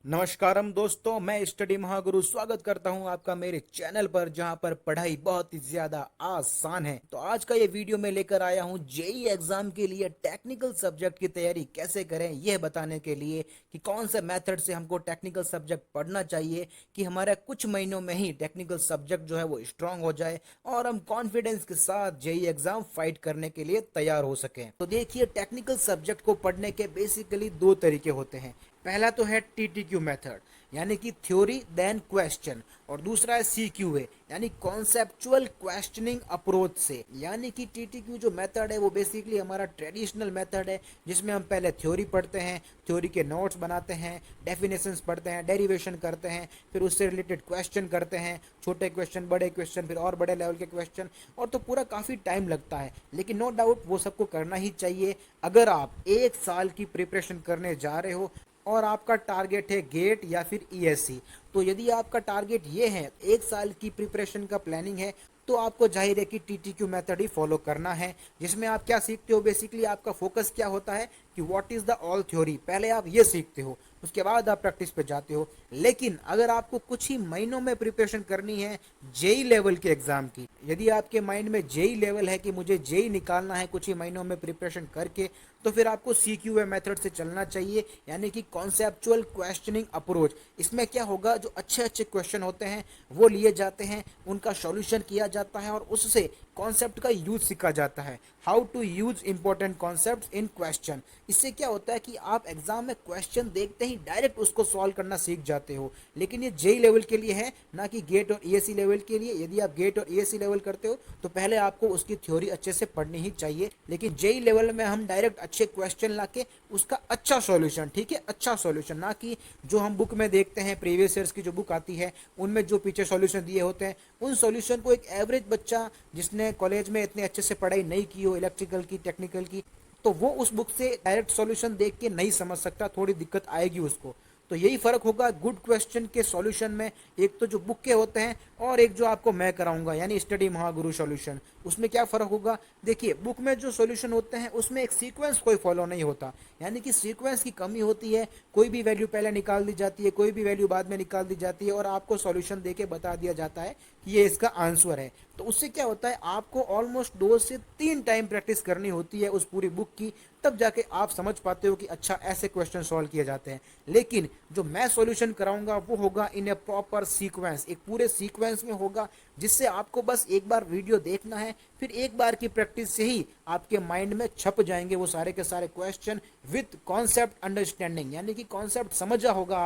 नमस्कारम दोस्तों, मैं स्टडी महागुरु स्वागत करता हूं आपका मेरे चैनल पर, जहां पर पढ़ाई बहुत ही ज्यादा आसान है। तो आज का ये वीडियो मैं लेकर आया हूं जेई एग्जाम के लिए टेक्निकल सब्जेक्ट की तैयारी कैसे करें, यह बताने के लिए कि कौन से मेथड से हमको टेक्निकल सब्जेक्ट पढ़ना चाहिए कि हमारा कुछ महीनों में ही टेक्निकल सब्जेक्ट जो है वो स्ट्रांग हो जाए और हम कॉन्फिडेंस के साथ जेई एग्जाम फाइट करने के लिए तैयार हो सकें। तो देखिए, टेक्निकल सब्जेक्ट को पढ़ने के बेसिकली दो तरीके होते हैं। पहला तो है टीटीक्यू मेथड, यानी कि थ्योरी देन क्वेश्चन, और दूसरा है सीक्यूए यानी कॉन्सेप्चुअल क्वेश्चनिंग अप्रोच से। यानी कि टीटीक्यू जो मेथड है वो बेसिकली हमारा ट्रेडिशनल मेथड है, जिसमें हम पहले थ्योरी पढ़ते हैं, थ्योरी के नोट्स बनाते हैं, डेफिनेशंस पढ़ते हैं, डेरिवेशन करते हैं, फिर उससे रिलेटेड क्वेश्चन करते हैं, छोटे क्वेश्चन, बड़े क्वेश्चन, फिर और बड़े लेवल के क्वेश्चन, और तो पूरा काफ़ी टाइम लगता है। लेकिन नो डाउट वो सबको करना ही चाहिए अगर आप एक साल की प्रिपरेशन करने जा रहे हो और आपका टारगेट है गेट या फिर ईएससी। तो यदि आपका टारगेट ये है, एक साल की प्रिपरेशन का प्लानिंग है, तो आपको जाहिर है कि टीटीक्यू मेथड ही फॉलो करना है। जिसमें आप क्या सीखते हो, बेसिकली आपका फोकस क्या होता है कि what is the all theory, पहले आप ये सीखते हो, उसके बाद आप प्रैक्टिस पे जाते हो। लेकिन अगर आपको कुछ ही महीनों में प्रिपरेशन करनी है जेई लेवल के एग्जाम की, यदि आपके माइंड में जेई लेवल है कि मुझे जेई निकालना है कुछ ही महीनों में प्रिपरेशन करके, तो फिर आपको सीक्यूए मेथड से चलना चाहिए, यानी कि कॉन्सेप्चुअल क्वेश्चनिंग अप्रोच। इसमें क्या होगा, जो अच्छे अच्छे क्वेश्चन होते हैं वो लिए जाते हैं, उनका सॉल्यूशन किया जाता है और उससे कॉन्सेप्ट का यूज सीखा जाता है, how to use important concept in question. इससे क्या होता है कि आप एग्जाम में क्वेश्चन देखते ही डायरेक्ट उसको सॉल्व करना सीख जाते हो। लेकिन ये जेई लेवल के लिए है, ना कि गेट और ईएससी लेवल के लिए। यदि आप गेट और ईएससी लेवल करते हो तो पहले आपको उसकी थ्योरी अच्छे से पढ़नी ही चाहिए। लेकिन जेई लेवल में हम डायरेक्ट अच्छे क्वेश्चन लाके उसका अच्छा सॉल्यूशन, ठीक है, अच्छा सॉल्यूशन, ना कि जो हम बुक में देखते हैं, प्रीवियस ईयर्स की जो बुक आती है उनमें जो पीछे सॉल्यूशन दिए होते हैं, उन सॉल्यूशन को एक एवरेज बच्चा जिसने कॉलेज में इतने अच्छे से पढ़ाई नहीं की हो, इलेक्ट्रिकल की, टेक्निकल की, तो वो उस बुक से डायरेक्ट सॉल्यूशन देख के नहीं समझ सकता, थोड़ी दिक्कत आएगी उसको। तो यही फर्क होगा गुड क्वेश्चन के सॉल्यूशन में, एक तो जो बुक के होते हैं और एक जो आपको मैं कराऊंगा यानी स्टडी महागुरु सॉल्यूशन, उसमें क्या फर्क होगा। देखिए, बुक में जो सॉल्यूशन होते हैं उसमें एक सीक्वेंस कोई फॉलो नहीं होता, यानी कि सीक्वेंस की कमी होती है, कोई भी वैल्यू पहले निकाल दी जाती है, कोई भी वैल्यू बाद में निकाल दी जाती है और आपको सॉल्यूशन देके बता दिया जाता है कि ये इसका आंसर है। तो उससे क्या होता है, आपको ऑलमोस्ट 2 से 3 टाइम प्रैक्टिस करनी होती है उस पूरी बुक की, तब जाके आप समझ पाते हो कि अच्छा ऐसे क्वेश्चन सॉल्व किए जाते हैं। लेकिन जो मैं सॉल्यूशन कराऊंगा वो होगा इन ए प्रॉपर सीक्वेंस, एक पूरे सीक्वेंस में होगा, जिससे आपको बस एक बार वीडियो देखना है, फिर एक बार की प्रैक्टिस से ही आपके माइंड में छप जाएंगे वो सारे के सारे क्वेश्चन विद कॉन्सेप्ट अंडरस्टैंडिंग, यानी कि कॉन्सेप्ट समझा होगा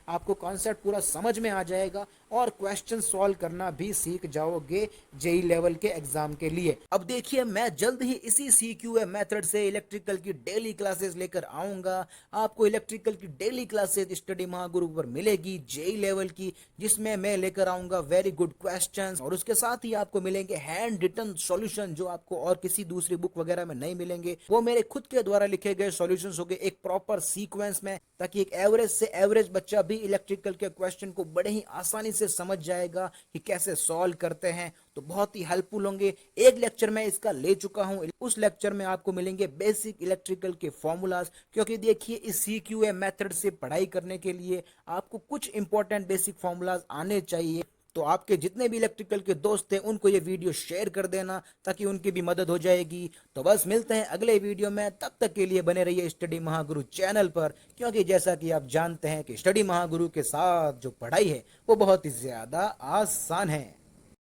आपको कॉन्सेप्ट पूरा समझ में आ जाएगा और क्वेश्चन सॉल्व करना भी सीख जाओगे जेई लेवल के एग्जाम के लिए। अब देखिए, मैं जल्द ही इसी सीक्यूए मेथड से इलेक्ट्रिकल की डेली क्लासेस लेकर आऊंगा। आपको इलेक्ट्रिकल की डेली क्लासेस स्टडी महागुरु पर मिलेगी जेई लेवल की, जिसमें मैं लेकर आऊंगा वेरी गुड क्वेश्चंस, और उसके साथ ही आपको मिलेंगे हैंड रिटन सॉल्यूशन, जो आपको और किसी दूसरी बुक वगैरह में नहीं मिलेंगे। वो मेरे खुद के द्वारा लिखे गए सॉल्यूशंस होंगे एक प्रॉपर सीक्वेंस में, ताकि एक एवरेज से एवरेज बच्चा भी इलेक्ट्रिकल के क्वेश्चन को बड़े ही आसानी से समझ जाएगा कि कैसे सॉल्व करते हैं। तो बहुत ही हेल्पफुल होंगे। एक लेक्चर मैं इसका ले चुका हूं, उस लेक्चर में आपको मिलेंगे बेसिक इलेक्ट्रिकल के फॉर्मूलाज, क्योंकि देखिए इस सीक्यूए मेथड से पढ़ाई करने के लिए आपको कुछ इंपॉर्टेंट बेसिक फॉर्मूलाज आने चाहिए। तो आपके जितने भी इलेक्ट्रिकल के दोस्त हैं उनको ये वीडियो शेयर कर देना, ताकि उनकी भी मदद हो जाएगी। तो बस मिलते हैं अगले वीडियो में, तब तक के लिए बने रहिए स्टडी महागुरु चैनल पर, क्योंकि जैसा कि आप जानते हैं कि स्टडी महागुरु के साथ जो पढ़ाई है वो बहुत ही ज्यादा आसान है।